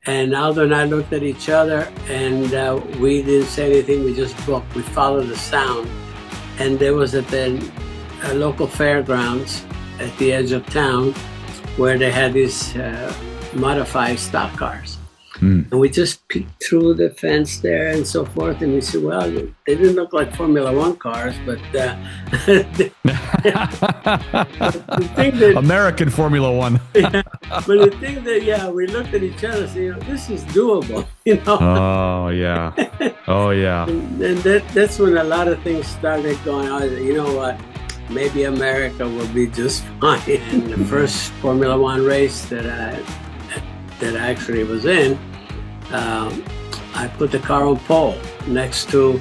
And Aldo and I looked at each other, and we didn't say anything. We just booked. We followed the sound. And there was at the local fairgrounds at the edge of town where they had these modified stock cars. And we just peeked through the fence there and so forth. And we said, well, they didn't look like Formula One cars, but the thing that, American Formula One. yeah, but the thing that, yeah, we looked at each other and said, this is doable, Oh, yeah. Oh, yeah. and that's when a lot of things started going on. You know what? Maybe America will be just fine. And the first Formula One race that I actually was in, I put the car on pole next to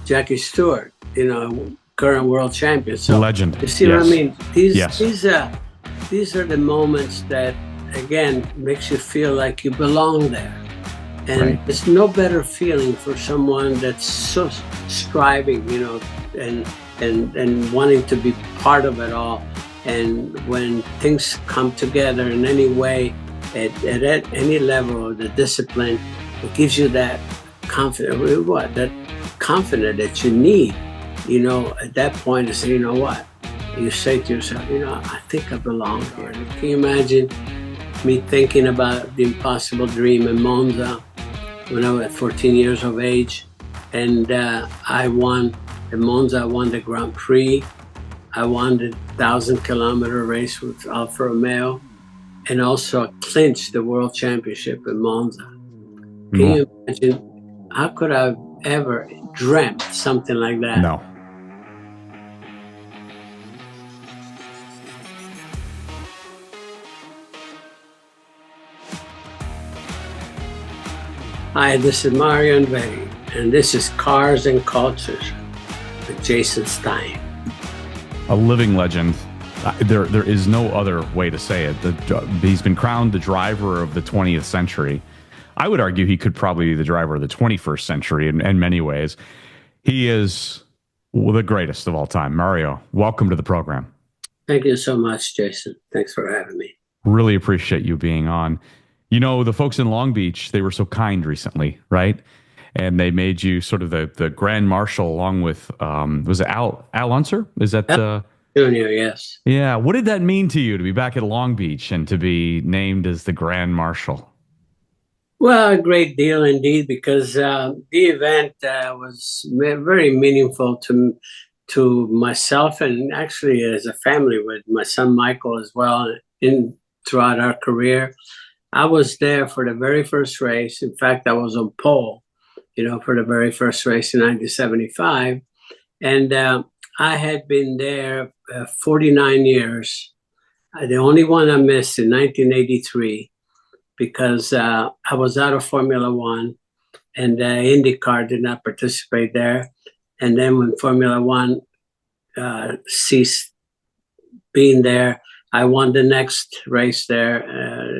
Jackie Stewart, current world champion. So legend. You see what I mean? Yes. These are the moments that, again, makes you feel like you belong there. And Right. It's no better feeling for someone that's so striving, and wanting to be part of it all. And when things come together in any way, at any level of the discipline, it gives you that confidence. That confidence that you need, at that point to say, you know what? You say to yourself, I think I belong here. Can you imagine me thinking about the impossible dream in Monza when I was 14 years of age? And I won in Monza, I won the Grand Prix. I won the 1,000-kilometer race with Alfa Romeo, and also clinched the world championship in Monza. Can you imagine? How could I have ever dreamt something like that? No. Hi, this is Mario Andretti, and this is Cars and Cultures with Jason Stein. A living legend. There is no other way to say it. He's been crowned the driver of the 20th century. I would argue he could probably be the driver of the 21st century in many ways. He is the greatest of all time. Mario, welcome to the program. Thank you so much, Jason. Thanks for having me. Really appreciate you being on. The folks in Long Beach, they were so kind recently, right? And they made you sort of the Grand Marshal along with, was it Al Unser? Is that... Yep. Junior, yes. Yeah. What did that mean to you to be back at Long Beach and to be named as the Grand Marshal? Well, a great deal indeed, because the event was very meaningful to myself, and actually as a family with my son Michael as well. Throughout our career, I was there for the very first race. In fact, I was on pole, for the very first race in 1975, and I had been there 49 years. The only one I missed in 1983 because I was out of Formula One, and IndyCar did not participate there. And then when Formula One ceased being there, I won the next race there,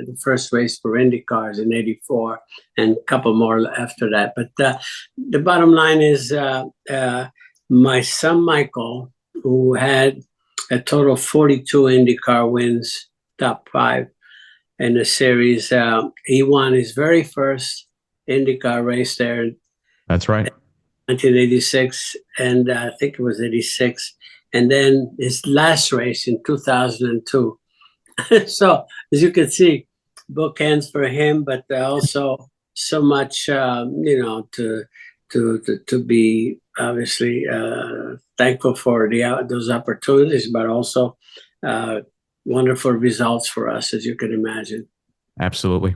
the first race for IndyCars in '84, and a couple more after that. But the bottom line is, my son Michael, who had a total of 42 IndyCar wins, top 5 in the series, he won his very first IndyCar race there. That's right. 1986, and I think it was 86. And then his last race in 2002. So, as you can see, bookends for him, but also so much, to be obviously thankful for those opportunities, but also wonderful results for us, as you can imagine. Absolutely.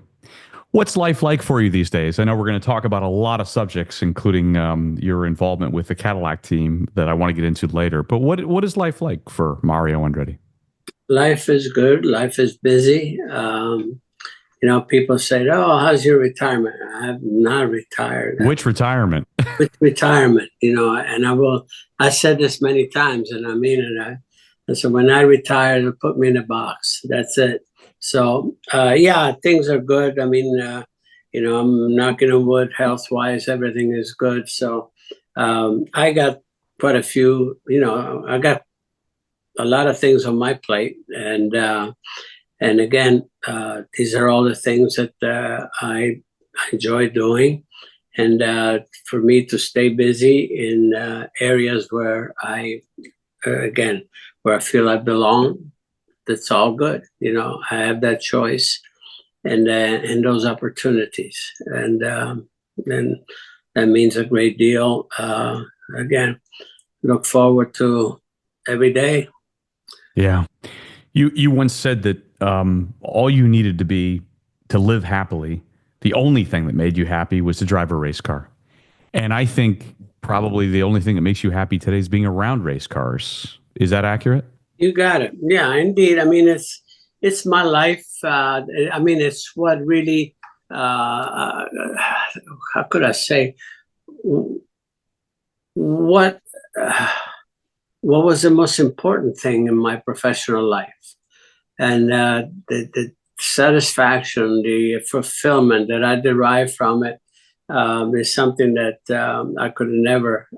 What's life like for you these days? I know we're going to talk about a lot of subjects, including your involvement with the Cadillac team that I want to get into later. But what is life like for Mario Andretti? Life is good. Life is busy. People say, "Oh, how's your retirement?" I have not retired. Which retirement? Which retirement? And I said this many times, and I mean it. And so when I retire, they'll put me in a box. That's it. So, things are good. I mean, I'm knocking on wood, health-wise, everything is good. So I got quite a few, I got a lot of things on my plate. And again, these are all the things that I enjoy doing. And for me to stay busy in areas where again, where I feel I belong, that's all good. I have that choice and those opportunities. And that means a great deal. Again, look forward to every day. Yeah. You once said that all you needed to live happily, the only thing that made you happy was to drive a race car. And I think probably the only thing that makes you happy today is being around race cars. Is that accurate? You got it. Yeah, indeed. I mean, it's my life. I mean, it's what really. How could I say? What what was the most important thing in my professional life? And the satisfaction, the fulfillment that I derive from it is something that I could have never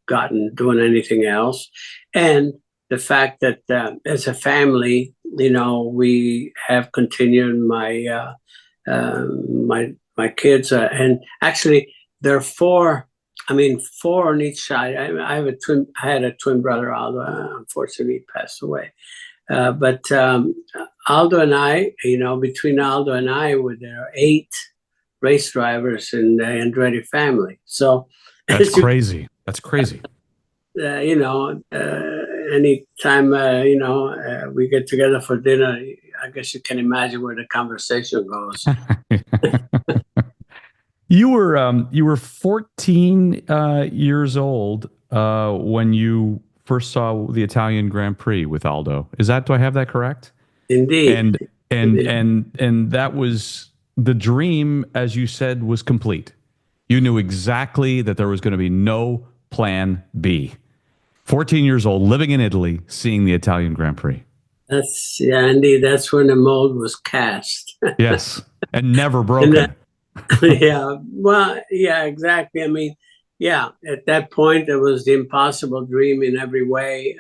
gotten doing anything else. And the fact that as a family, we have continued my kids, and actually there are four. I mean, four on each side. I have a twin. I had a twin brother, Aldo. Unfortunately, he passed away. But Aldo and I, between Aldo and I, there are 8 race drivers in the Andretti family. So that's crazy. That's crazy. Anytime we get together for dinner, I guess you can imagine where the conversation goes. You were 14 years old when you first saw the Italian Grand Prix with Aldo. Do I have that correct? Indeed. And that was the dream, as you said, was complete. You knew exactly that there was going to be no plan B. 14 years old, living in Italy, seeing the Italian Grand Prix. Indeed. That's when the mold was cast. Yes, and never broken. Yeah, well, yeah, exactly. I mean, yeah, at that point, it was the impossible dream in every way,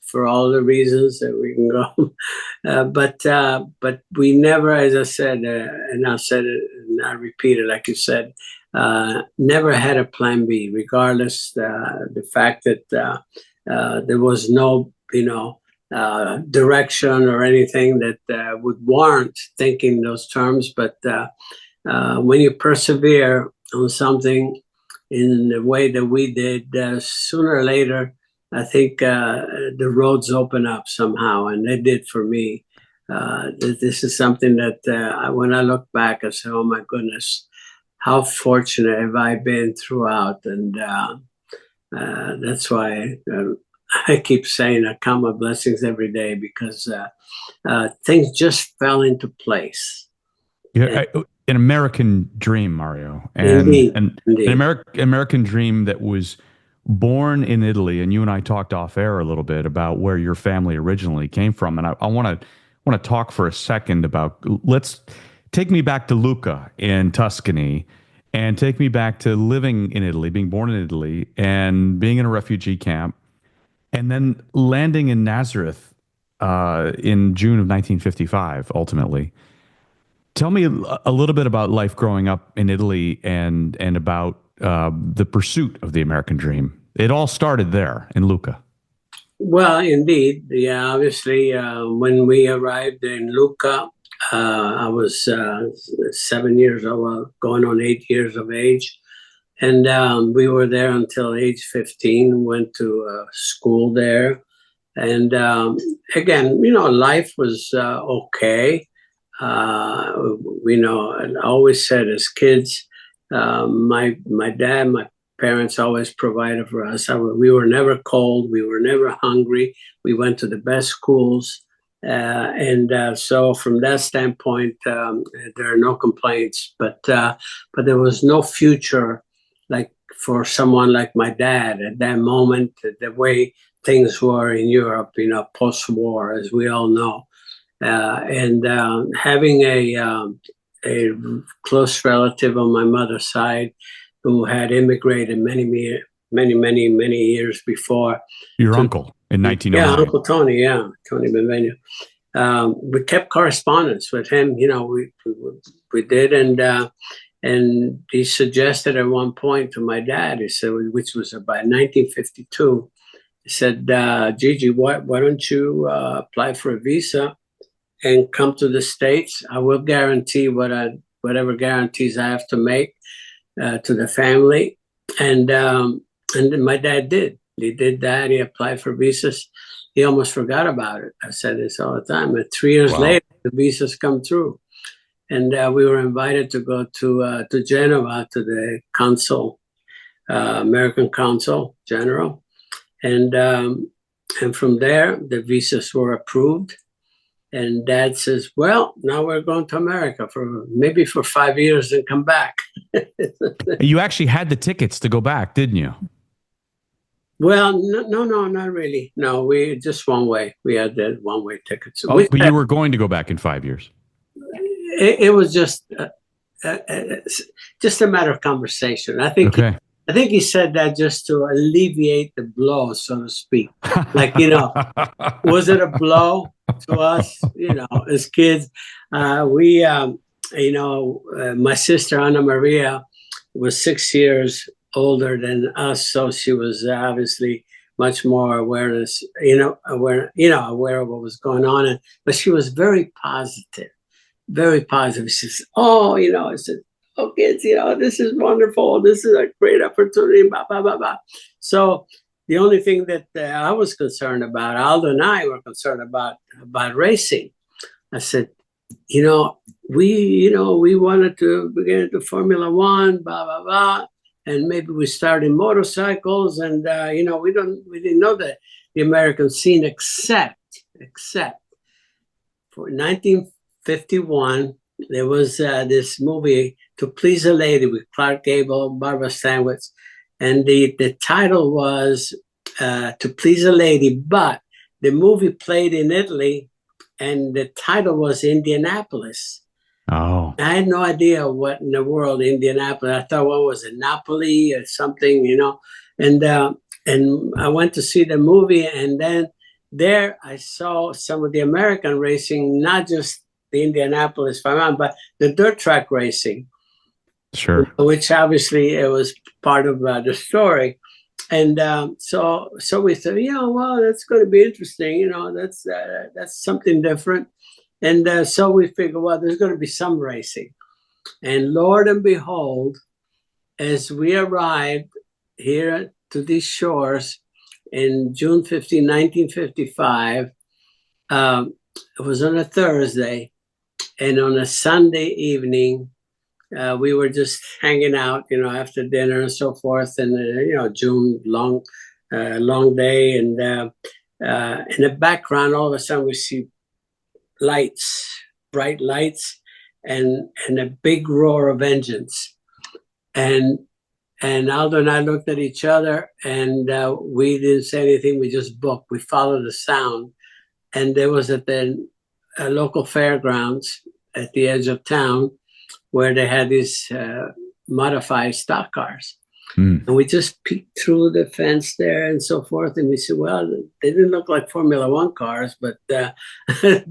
for all the reasons that we can go. But we never, as I said, and I said it, and I repeat it, like you said, never had a plan B, regardless the fact that there was no, direction or anything that would warrant thinking those terms. But when you persevere on something in the way that we did, sooner or later, I think the roads open up somehow, and they did for me. This is something that when I look back, I say, oh my goodness, how fortunate have I been throughout. And that's why I keep saying I count my blessings every day, because things just fell into place. Yeah, an American dream, Mario, Indeed. An American dream that was born in Italy. And you and I talked off air a little bit about where your family originally came from, and I want to talk for a second about. Let's take me back to Lucca in Tuscany, and take me back to living in Italy, being born in Italy, and being in a refugee camp, and then landing in Nazareth in June of 1955. Ultimately. Tell me a little bit about life growing up in Italy and about the pursuit of the American dream. It all started there in Lucca. Well, indeed. Yeah, obviously, when we arrived in Lucca, I was 7 years old, going on 8 years of age. And we were there until age 15, went to school there. And again, life was okay. I always said as kids, my dad, my parents always provided for us. We were never cold. We were never hungry. We went to the best schools. So from that standpoint, there are no complaints, but there was no future like for someone like my dad at that moment, the way things were in Europe, post-war, as we all know. And having a close relative on my mother's side who had immigrated many years before. Your uncle in 1909. Yeah, Uncle Tony. Yeah, Tony Benvenio. We kept correspondence with him. We did, and And he suggested at one point to my dad, he said, which was about 1952, he said, Gigi, why don't you apply for a visa and come to the States? I will guarantee whatever guarantees I have to make to the family. And my dad did. He did that. He applied for visas. He almost forgot about it. I said this all the time. And 3 years later, the visas come through. And we were invited to go to Geneva, to the consul, American consul general. And from there, the visas were approved. And Dad says, well, now we're going to America for maybe 5 years and come back. You actually had the tickets to go back, didn't you? Well, no, not really. No, we just one way. We had the one-way tickets. But you were going to go back in 5 years. It was just a matter of conversation. I think he said that just to alleviate the blow, so to speak. Like, was it a blow to us? As kids, my sister Anna Maria was 6 years older than us, so she was obviously much more aware of what was going on. But she was very positive. Very positive. She says, I said, oh, kids, this is wonderful. This is a great opportunity, blah, blah, blah, blah. So the only thing that I was concerned about, Aldo and I were concerned about racing. I said, we wanted to get into Formula One, blah, blah, blah. And maybe we start in motorcycles. And, we didn't know the American scene except for 1951, there was this movie, To Please a Lady, with Clark Gable, Barbara Stanwyck. And the title was To Please a Lady, but the movie played in Italy, and the title was Indianapolis. Oh. I had no idea what in the world Indianapolis. I thought, what was it, Napoli or something, And I went to see the movie, and then there I saw some of the American racing, not just the Indianapolis 500, but the dirt track racing. Sure. Which obviously it was part of the story. And so we said, well, that's going to be interesting. That's something different. And so we figured, well, there's going to be some racing. And Lord and behold, as we arrived here to these shores in June 15, 1955, it was on a Thursday. And on a Sunday evening, we were just hanging out, after dinner and so forth. And, June, long day. And in the background, all of a sudden we see lights, bright lights, and a big roar of engines. And Aldo and I looked at each other, and we didn't say anything. We just booked. We followed the sound. And there was at the local fairgrounds at the edge of town where they had these modified stock cars. And we just peeked through the fence there and so forth. And we said, well, they didn't look like Formula One cars, but the thing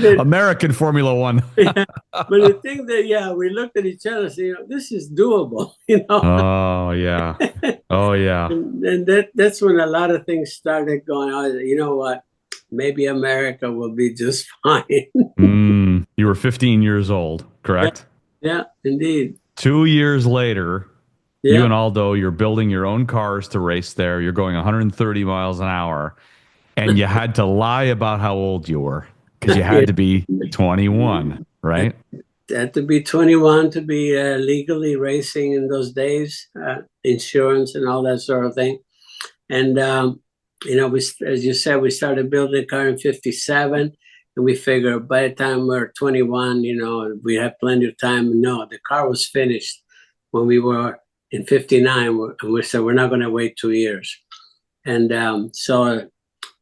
that, American Formula One. But the thing that, we looked at each other and said, this is doable, Oh, yeah. Oh, yeah. And that's when a lot of things started going on. You know what? Maybe America will be just fine. You were 15 years old, correct? Yeah, indeed. 2 years later, you and Aldo, you're building your own cars to race there. You're going 130 miles an hour. And you had to lie about how old you were because you had to be 21, right? Had to be 21 to be legally racing in those days, insurance and all that sort of thing. And, as you said, we started building a car in 57. And we figured by the time we're 21, we have plenty of time. No, the car was finished when we were in 59. And we said, we're not going to wait 2 years. And so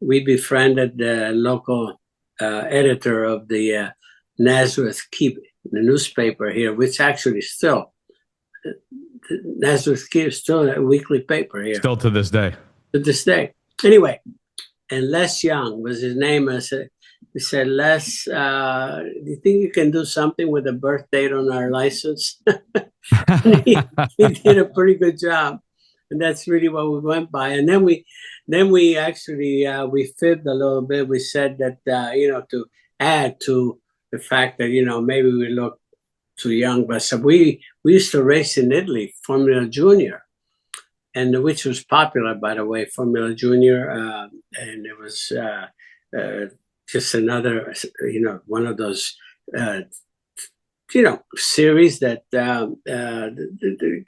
we befriended the local editor of the Nazareth Keep, the newspaper here, which actually still, Nazareth Keep is still a weekly paper here. Still to this day. To this day. Anyway, and Les Young was his name. I said, We said, Les, do you think you can do something with the birth date on our license? And he did a pretty good job, and that's really what we went by. And then we actually we fibbed a little bit. We said that to add to the fact that maybe we look too young, but so we used to race in Italy, Formula Junior, and which was popular, by the way, Formula Junior, and it was just another one of those. Series that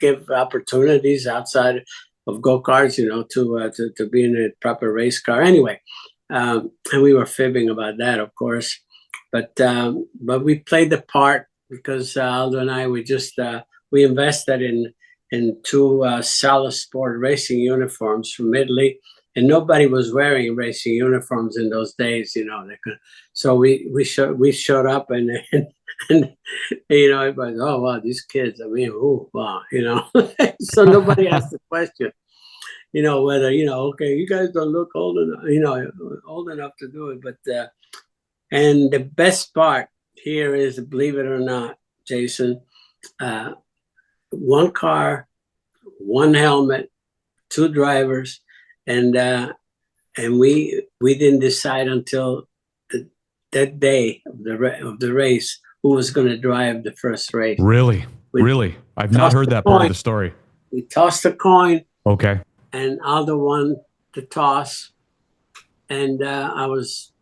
give opportunities outside of go-karts, to be in a proper race car. Anyway, and we were fibbing about that, of course, but we played the part because Aldo and I, we invested in two solid sport racing uniforms from Italy, and nobody was wearing racing uniforms in those days, so we showed up and everybody's, oh wow, these kids. I mean, oh wow, so nobody asked the question, whether okay, you guys don't look old enough, old enough to do it. But and the best part here is, believe it or not, Jason, one car, one helmet, two drivers, and we didn't decide until that day of the race who was going to drive the first race. Really? I've not heard that part of the story. We tossed a coin. Okay. And Aldo won the toss. And I was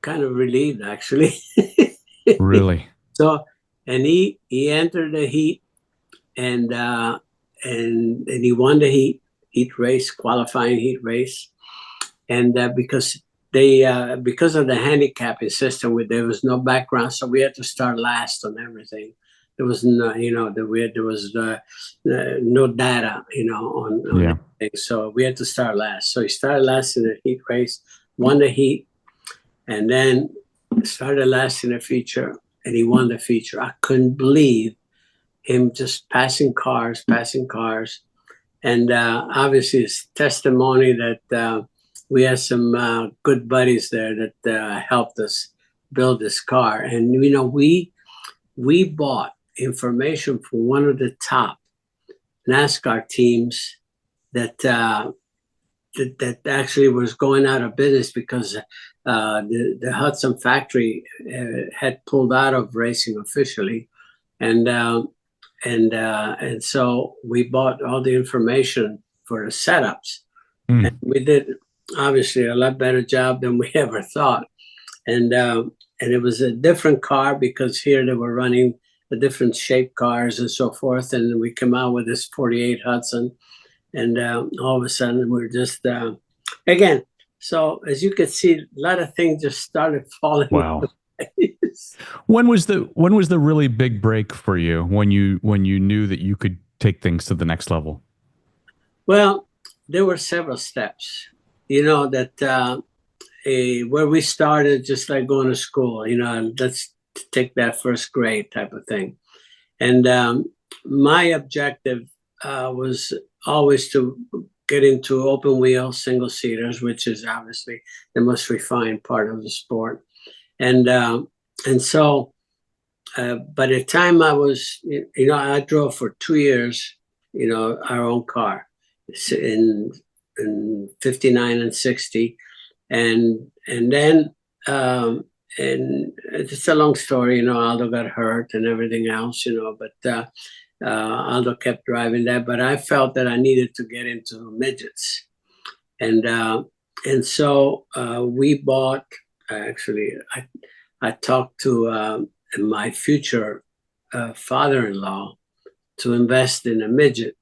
kind of relieved, actually. Really? So, and he entered the heat, and he won the heat race, qualifying heat race. And because because of the handicapping system, there was no background, so we had to start last on everything. There was no, there was no data, on everything. So we had to start last. So he started last in the heat race, won the heat, and then started last in the feature, and he won the feature. I couldn't believe him just passing cars, and obviously it's testimony that. We had some good buddies there that helped us build this car. And, we bought information from one of the top NASCAR teams that actually was going out of business because the Hudson factory had pulled out of racing officially. And so we bought all the information for the setups. And we did obviously a lot better job than we ever thought, and it was a different car because here they were running the different shape cars and so forth, and we came out with this 48 Hudson, and all of a sudden we're just again. So as you can see, a lot of things just started falling. Wow. When was the really big break for you? When you knew that you could take things to the next level? Well, there were several steps. That where we started, just like going to school, let's take that first grade type of thing. And my objective was always to get into open wheel single seaters, which is obviously the most refined part of the sport. And so by the time I was, I drove for 2 years, our own car in 59 and 60, and then and it's a long story, Aldo got hurt and everything else, but Aldo kept driving that, but I felt that I needed to get into midgets, and so we bought, actually I talked to my future father-in-law to invest in a midget,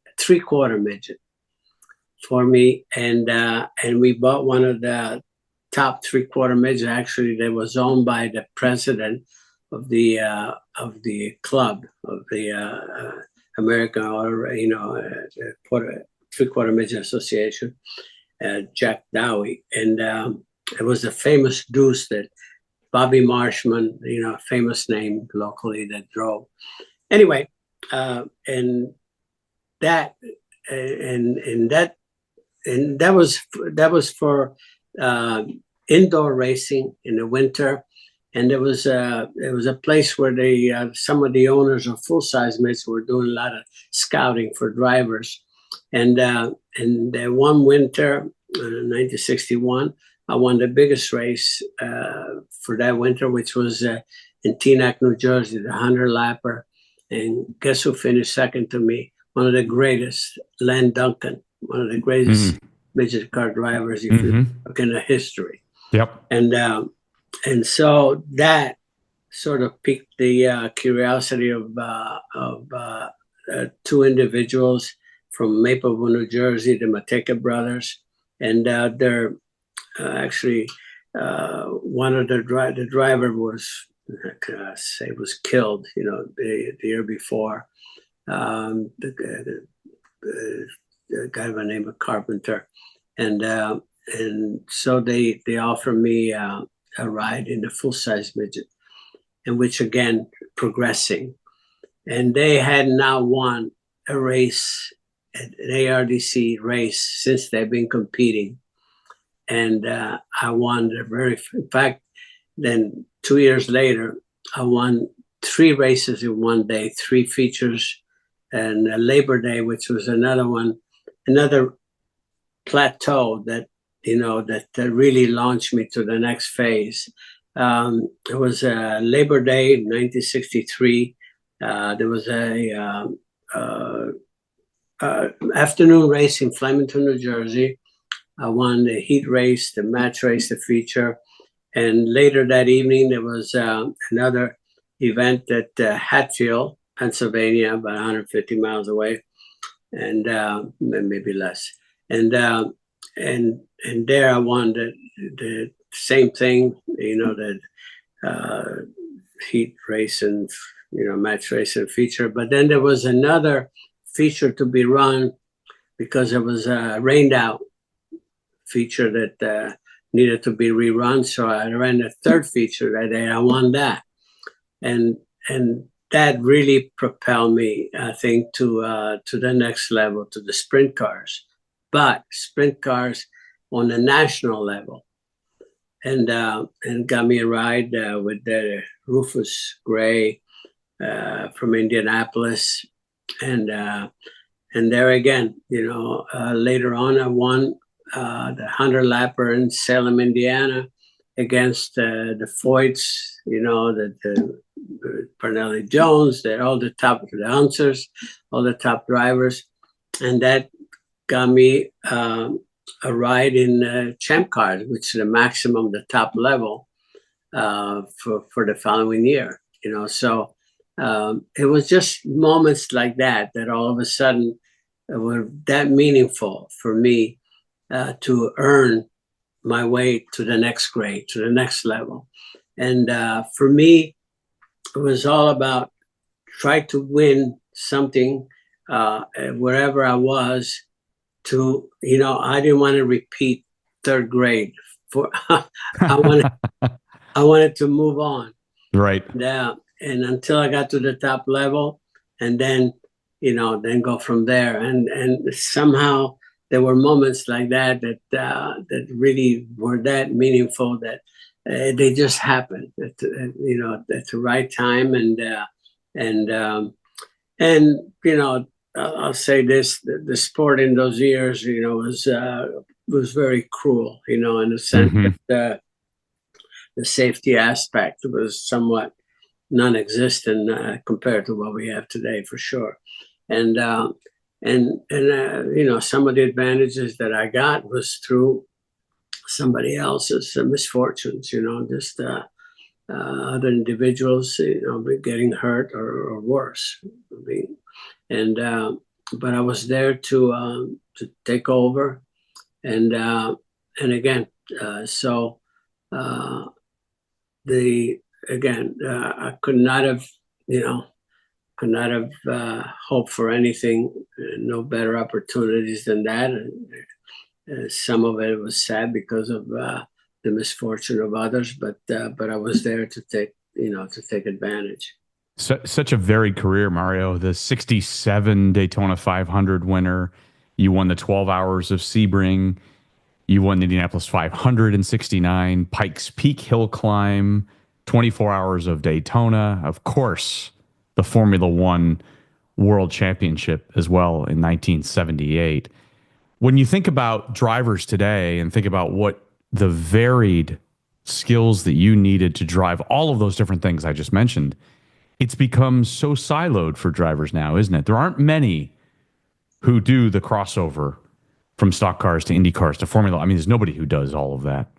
a 3/4 midget for me, and we bought one of the top 3/4 midgets. Actually, that was owned by the president of the club of the American, or 3/4 midget association, Jack Dowie, and it was a famous deuce that Bobby Marshman, a famous name locally, that drove. Anyway, and that was for indoor racing in the winter. And it was a place where they some of the owners of full size mitts were doing a lot of scouting for drivers. And one winter, 1961, I won the biggest race for that winter, which was in Teaneck, New Jersey, the 100-lapper. And guess who finished second to me? One of the greatest, Len Duncan, one of the greatest midget car drivers if you look in the history. Yep. And so that sort of piqued the curiosity of two individuals from Mapleville, New Jersey, the Mateka brothers, and they're actually one of the driver was was killed, the year before. The guy by the name of Carpenter, and so they offer me a ride in the full size midget, in which again progressing, and they had now won a race, an ARDC race, since they've been competing, and I won in fact, then 2 years later, I won 3 races in one day, 3 features, and Labor Day, which was another plateau that that really launched me to the next phase. It was Labor Day, 1963. There was a afternoon race in Flemington, New Jersey. I won the heat race, the match race, the feature. And later that evening, there was another event at Hatfield, Pennsylvania, about 150 miles away, and maybe less. And there I won the same thing, the heat race and match race and feature. But then there was another feature to be run because it was a rained out feature that needed to be rerun. So I ran the third feature that day. I won that, and that really propelled me, I think, to the next level, to the sprint cars, but sprint cars on a national level, and got me a ride with the Rufus Gray from Indianapolis, and there again, later on, I won the 100-lapper in Salem, Indiana, against the Foyts, the Parnelli Jones, all the top announcers, all the top drivers, and that got me a ride in Champ Cars, which is the maximum, the top level for the following year. So it was just moments like that all of a sudden were that meaningful for me to earn my way to the next grade, to the next level. And for me, it was all about try to win something wherever I was. I didn't want to repeat third grade. I wanted to move on. Right. Yeah. And until I got to the top level, and then go from there. And somehow there were moments like that really were that meaningful that they just happened at the right time. I'll say this: the sport in those years, was very cruel, in the sense that the safety aspect was somewhat non-existent compared to what we have today, for sure. And some of the advantages that I got was through somebody else's misfortunes, just other individuals, getting hurt or worse. But I was there to take over, and again, I could not have hoped for anything, no better opportunities than that. And some of it was sad because of the misfortune of others, but I was there to take advantage. Such a varied career, Mario. The 67 Daytona 500 winner. You won the 12 Hours of Sebring. You won the Indianapolis 500 in 69, Pikes Peak Hill Climb, 24 Hours of Daytona, of course, the Formula One World Championship as well in 1978. When you think about drivers today and think about what the varied skills that you needed to drive all of those different things I just mentioned, it's become so siloed for drivers now, isn't it? There aren't many who do the crossover from stock cars to Indy cars to Formula. I mean, there's nobody who does all of that.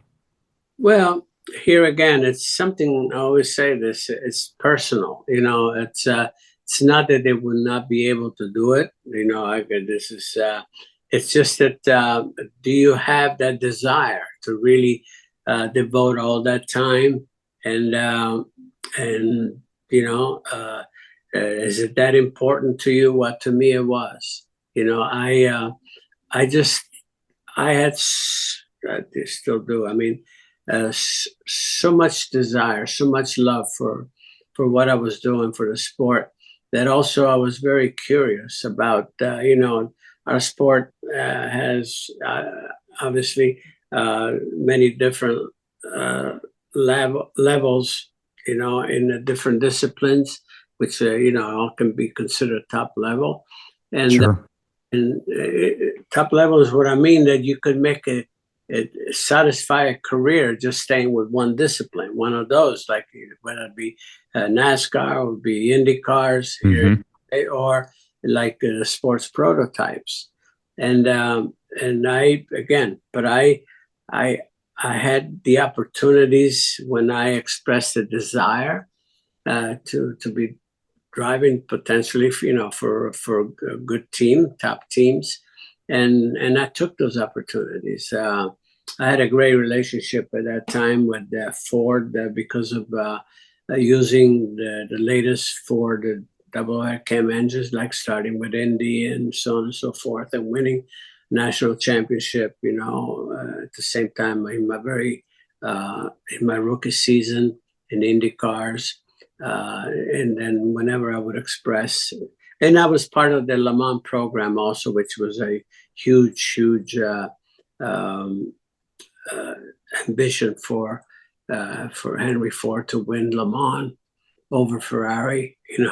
Well, here again, it's something I always say this, it's personal. It's not that they would not be able to do it. It's just that do you have that desire to really devote all that time and is it that important to you? What to me it was. I just I had I still do. I mean, so much desire, so much love for what I was doing for the sport. That also I was very curious about. Our sport has obviously many different levels. In the different disciplines, which all can be considered top level, and Sure. and top level is what I mean, that you could make it satisfy a career just staying with one discipline, one of those, like whether it be NASCAR or be Indy cars here, or like sports prototypes. And I again, but I had the opportunities when I expressed a desire to be driving potentially, for a good team, top teams, and I took those opportunities. I had a great relationship at that time with Ford because of using the latest Ford double cam engines, like starting with Indy and so on and so forth, and winning national championship. At the same time in my rookie season in Indy cars. And then whenever I would express, and I was part of the Le Mans program also, which was a huge ambition for Henry Ford to win Le Mans over Ferrari. They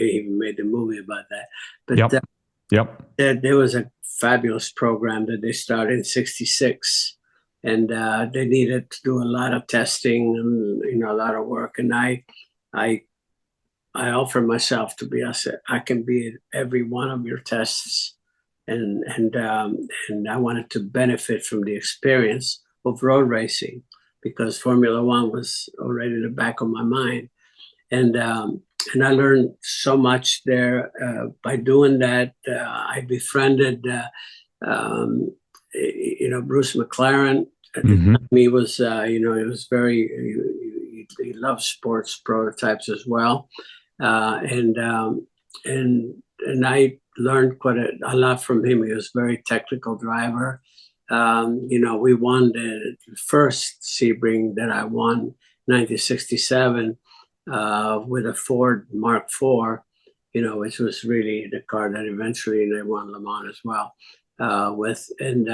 even made the movie about that. But there was a fabulous program that they started in '66, and they needed to do a lot of testing and a lot of work. And I offered myself to be. I said, I can be at every one of your tests, and I wanted to benefit from the experience of road racing, because Formula One was already in the back of my mind, and I learned so much there by doing that. I befriended, Bruce McLaren. At the time, he was, he was very. He loved sports prototypes as well, and I learned quite a lot from him. He was a very technical driver. We won the first Sebring that I won, 1967, with a Ford Mark IV, which was really the car that eventually they won Le Mans as well with, and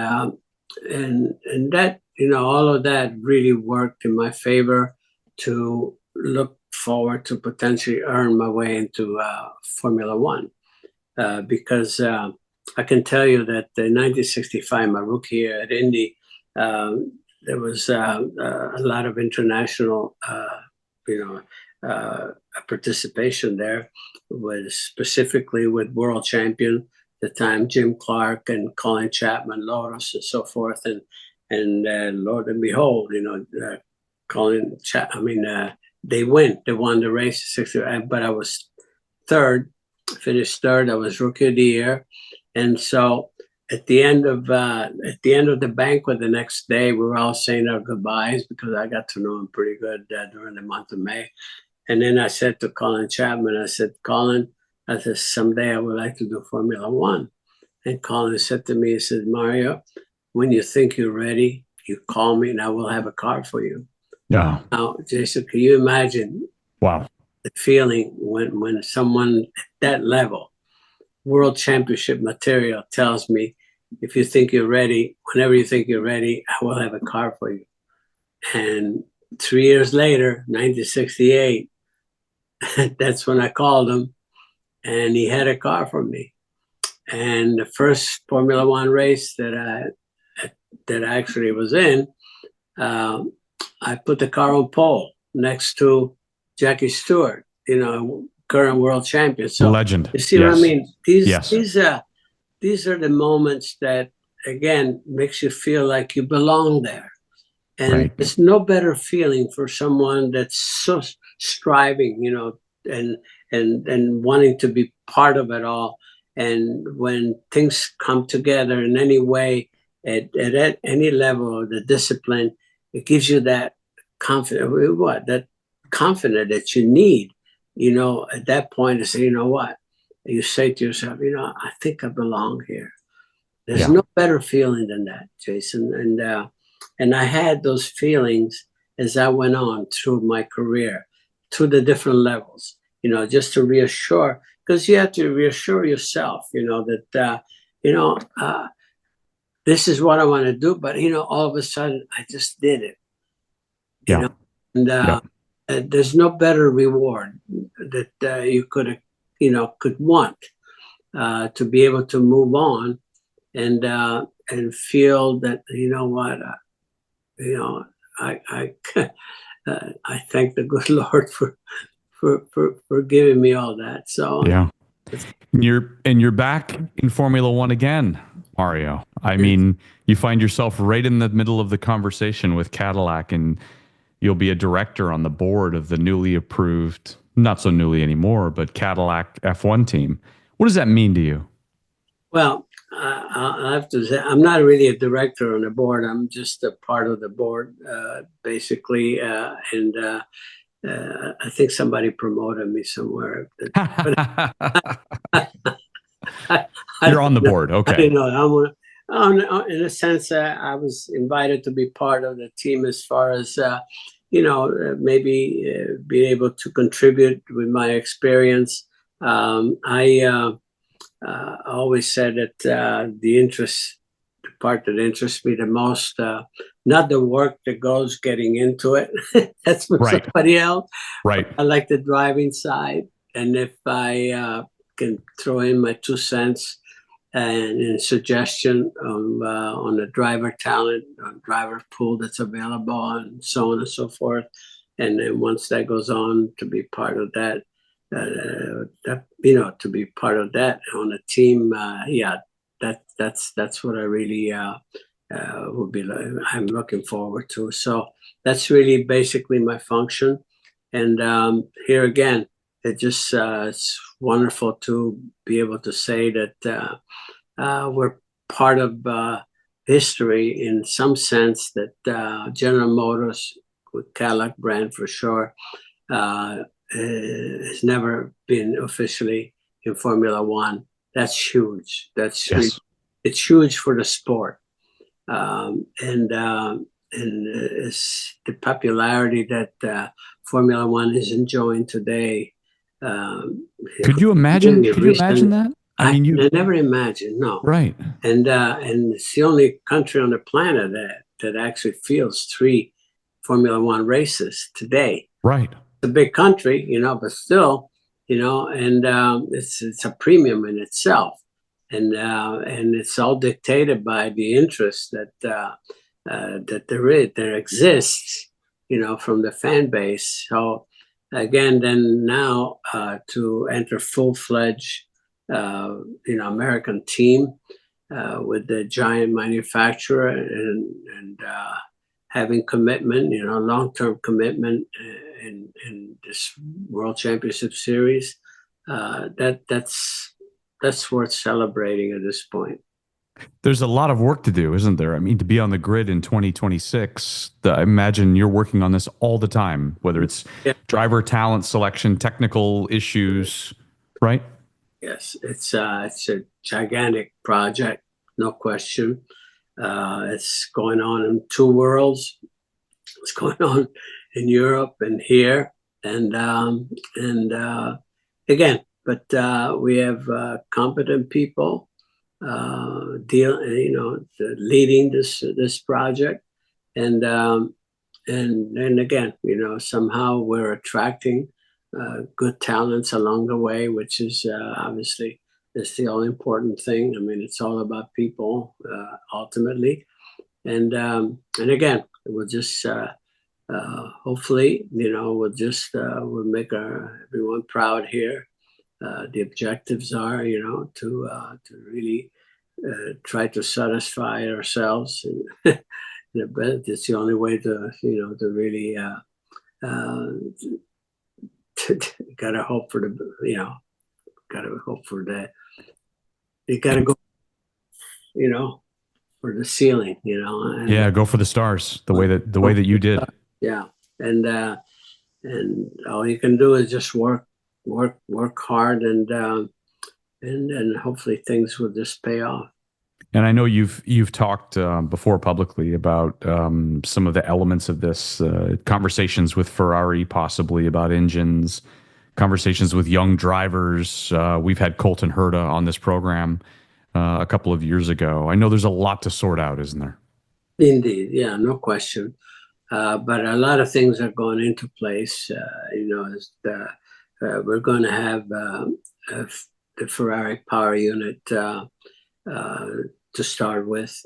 that, all of that really worked in my favor to look forward to potentially earn my way into Formula One, because I can tell you that in 1965, my rookie year at Indy, there was a lot of international, participation there, was specifically with world champion at the time, Jim Clark and Colin Chapman, Lotus, and so forth, and Lord and behold, they won the race, but I was finished third. I was rookie of the year, and so at the end of the banquet the next day, we were all saying our goodbyes, because I got to know him pretty good during the month of May. And then I said to Colin Chapman, I said, Colin, someday I would like to do Formula One. And Colin said to me, he said, Mario, when you think you're ready, you call me and I will have a car for you. Yeah. Now, Jason, can you imagine? Wow. The feeling when someone at that level, world championship material, tells me if you think you're ready, whenever you think you're ready, I will have a car for you. And 3 years later, 1968, that's when I called him, and he had a car for me. And the first Formula One race that I actually was in, I put the car on pole next to Jackie Stewart, current world champion. So Legend. you see Yes. what I mean? Yes. These are the moments that, again, makes you feel like you belong there. And Right. there's no better feeling for someone that's so striving, and wanting to be part of it all. And when things come together in any way, at any level of the discipline, it gives you that confidence. That confidence that you need, at that point to say, what? You say to yourself, I think I belong here. There's no better feeling than that, Jason. And I had those feelings as I went on through my career, to the different levels, just to reassure, because you have to reassure yourself, that, this is what I want to do. But, all of a sudden, I just did it. Yeah. And there's no better reward that you could want to be able to move on and feel that, I I thank the good Lord for giving me all that. So yeah, you're back in Formula One again, Mario. I mean, you find yourself right in the middle of the conversation with Cadillac, and you'll be a director on the board of the newly approved, not so newly anymore, but Cadillac F1 team. What does that mean to you? Well, I have to say, I'm not really a director on the board. I'm just a part of the board, basically. I think somebody promoted me somewhere. You're on the board. Okay. I didn't know. In a sense, I was invited to be part of the team as far as, maybe being able to contribute with my experience. I always said that the part that interests me the most, not the work that goes getting into it. That's for Right. somebody else. Right. I like the driving side. And if I can throw in my 2 cents and suggestion on the driver talent, driver pool that's available, and so on and so forth. And then once that goes on, to be part of that, to be part of that on a team, that's what I really would be. I'm looking forward to. So that's really basically my function. And here again, it's wonderful to be able to say that we're part of history in some sense, that General Motors, with Cadillac brand for sure, has never been officially in Formula One. That's huge. It's huge for the sport, and it's the popularity that Formula One is enjoying today. Could you imagine? Could you imagine that? I mean, I never imagined. No, right. And it's the only country on the planet that actually fields 3 Formula One races today. Right. It's a big country, but still, and it's a premium in itself, and it's all dictated by the interest that there exists, from the fan base. So again, then now to enter full-fledged, American team with the giant manufacturer and having commitment, long-term commitment in this World Championship Series, that's worth celebrating at this point. There's a lot of work to do, isn't there? I mean, to be on the grid in 2026, I imagine you're working on this all the time, whether it's driver talent selection, technical issues, right? Yes, it's a gigantic project, no question. It's going on in 2 worlds. It's going on in Europe and here, and again, but we have competent people, deal, leading this project, and again, somehow we're attracting good talents along the way, which is obviously is the all important thing. I mean, it's all about people ultimately, and again, we'll just hopefully, we'll make everyone proud here. The objectives are, to really try to satisfy ourselves. And it's the only way to, to really gotta hope for gotta hope for that. You gotta go, for the ceiling, and Yeah, go for the stars the way that you did. yeah, and all you can do is just work hard, and hopefully things will just pay off. And I know you've talked before publicly about some of the elements of this, conversations with Ferrari, possibly about engines, conversations with young drivers. We've had Colton Herta on this program a couple of years ago. I know there's a lot to sort out, isn't there? Indeed, yeah, no question. But a lot of things are going into place. We're going to have the Ferrari power unit to start with,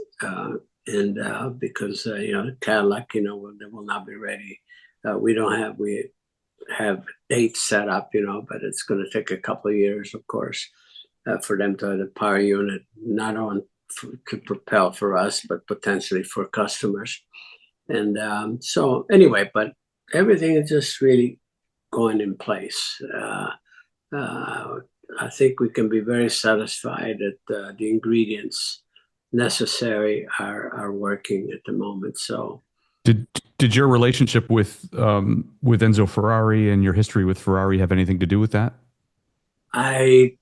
and because the Cadillac, they will not be ready. We have dates set up, but it's going to take a couple of years, of course, for them to have the power unit, not on to propel for us, but potentially for customers. And so anyway, but everything is just really going in place. I think we can be very satisfied that the ingredients necessary are working at the moment. So did your relationship with Enzo Ferrari and your history with Ferrari have anything to do with that? I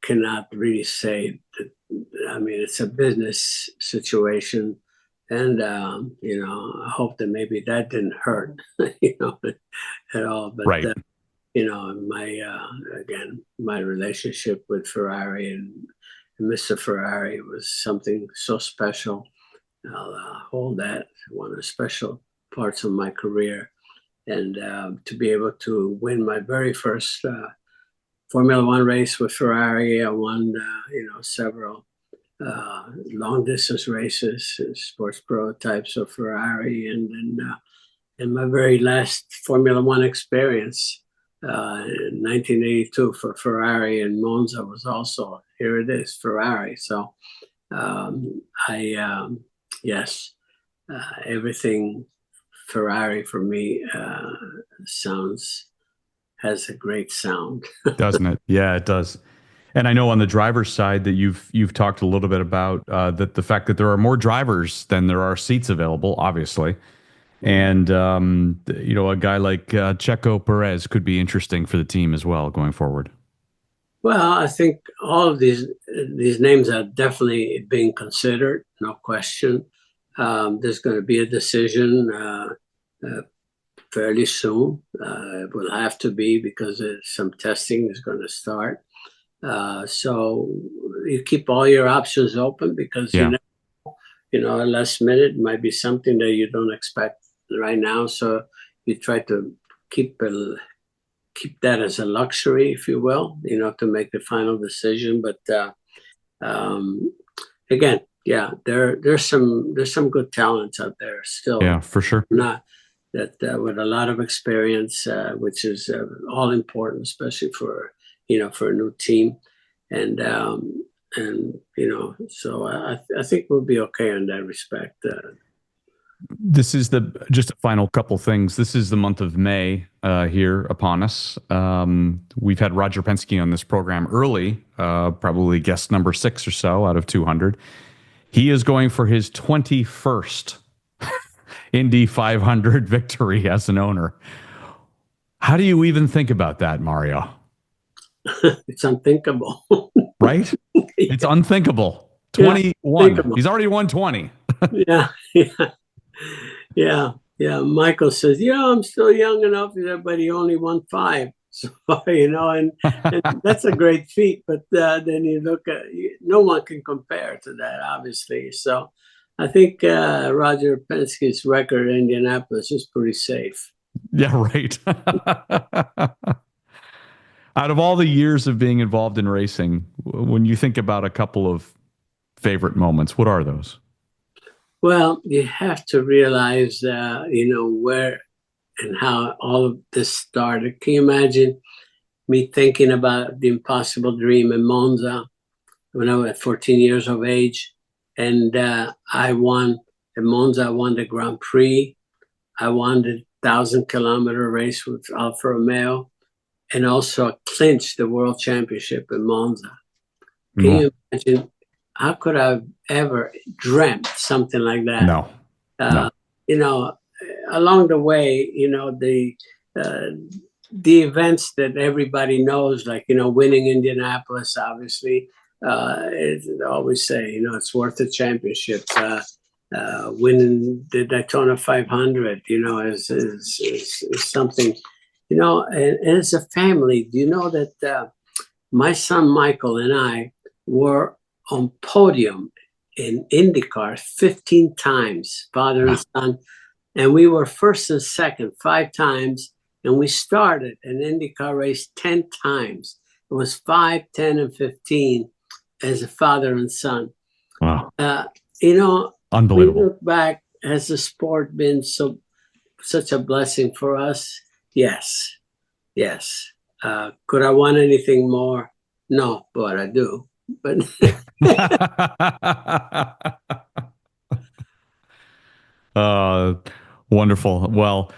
cannot really say that. I mean, it's a business situation, and I hope that maybe that didn't hurt, at all. But Right. my relationship with Ferrari and Mr. Ferrari was something so special. I'll hold that one of the special parts of my career, and to be able to win my very first Formula One race with Ferrari. I won, several long distance races, sports prototypes of Ferrari, and then in my very last Formula One experience in 1982 for Ferrari in Monza was also, here it is, Ferrari. So yes, everything Ferrari for me has a great sound. Doesn't it? Yeah, it does. And I know on the driver's side that you've talked a little bit about that the fact that there are more drivers than there are seats available, obviously, and a guy like Checo Perez could be interesting for the team as well going forward. Well, I think all of these names are definitely being considered, no question. There's going to be a decision fairly soon. It will have to be because some testing is going to start. So you keep all your options open because Yeah. at last minute might be something that you don't expect right now. So you try to keep that as a luxury, if you will, to make the final decision. But again, yeah, there's some good talents out there still. Yeah, for sure. Not that with a lot of experience, which is all important, especially for for a new team, and so I think we'll be okay in that respect. This is just a final couple things. This is the month of May here upon us. We've had Roger Penske on this program early, probably guest number 6 or so out of 200. He is going for his 21st Indy 500 victory as an owner. How do you even think about that, Mario? It's unthinkable. Right? It's unthinkable. 21. Unthinkable. He's already won 20. Yeah. Michael says, I'm still young enough, but he only won 5. So, and that's a great feat. But then you look at, no one can compare to that, obviously. So I think Roger Penske's record in Indianapolis is pretty safe. Yeah, right. Out of all the years of being involved in racing, when you think about a couple of favorite moments, what are those? Well, you have to realize, where and how all of this started. Can you imagine me thinking about the impossible dream in Monza when I was 14 years of age? And I won in Monza, I won the Grand Prix. I won the 1,000-kilometer race with Alfa Romeo, and also clinched the world championship in Monza. Can you imagine? How could I have ever dreamt something like that? No. Along the way, the events that everybody knows, like, winning Indianapolis, obviously, I always say, it's worth the championship. Winning the Daytona 500, is something, and as a family, do you know that my son Michael and I were on podium in IndyCar 15 times, father and son, and we were first and second 5 times, and we started an IndyCar race 10 times. It was 5, 10, and 15 as a father and son. Wow. We Unbelievable. look back, has the sport been such a blessing for us? Yes. Could I want anything more? No, but I do. But wonderful. Well,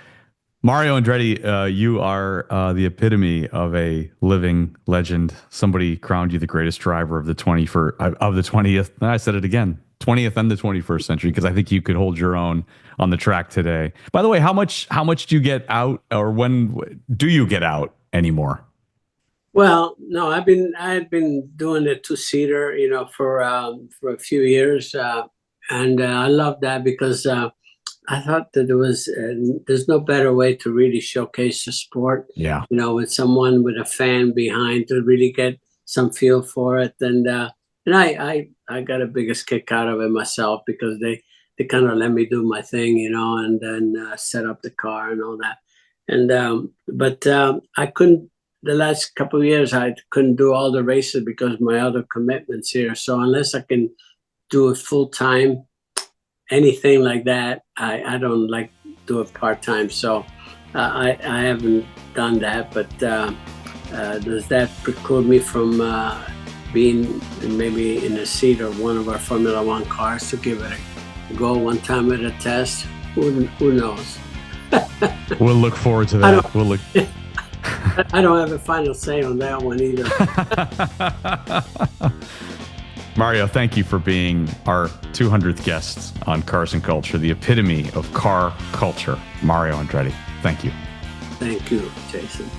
Mario Andretti, you are the epitome of a living legend. Somebody crowned you the greatest driver of the 20th. I said it again, 20th and the 21st century, because I think you could hold your own on the track today. By the way, how much do you get out, or when do you get out anymore? Well, no, I had been doing the 2-seater, for a few years, and I love that because I thought that there's no better way to really showcase the sport. Yeah. With someone with a fan behind to really get some feel for it, and I got the biggest kick out of it myself because they kind of let me do my thing, and then set up the car and all that, and but I couldn't. The last couple of years, I couldn't do all the races because of my other commitments here. So unless I can do it full time, anything like that, I don't like do it part time. So I haven't done that. But does that preclude me from being maybe in a seat of one of our Formula One cars to give it a go one time at a test? Who knows? We'll look forward to that. I don't have a final say on that one either. Mario, thank you for being our 200th guest on Cars and Culture, the epitome of car culture. Mario Andretti, thank you. Thank you, Jason.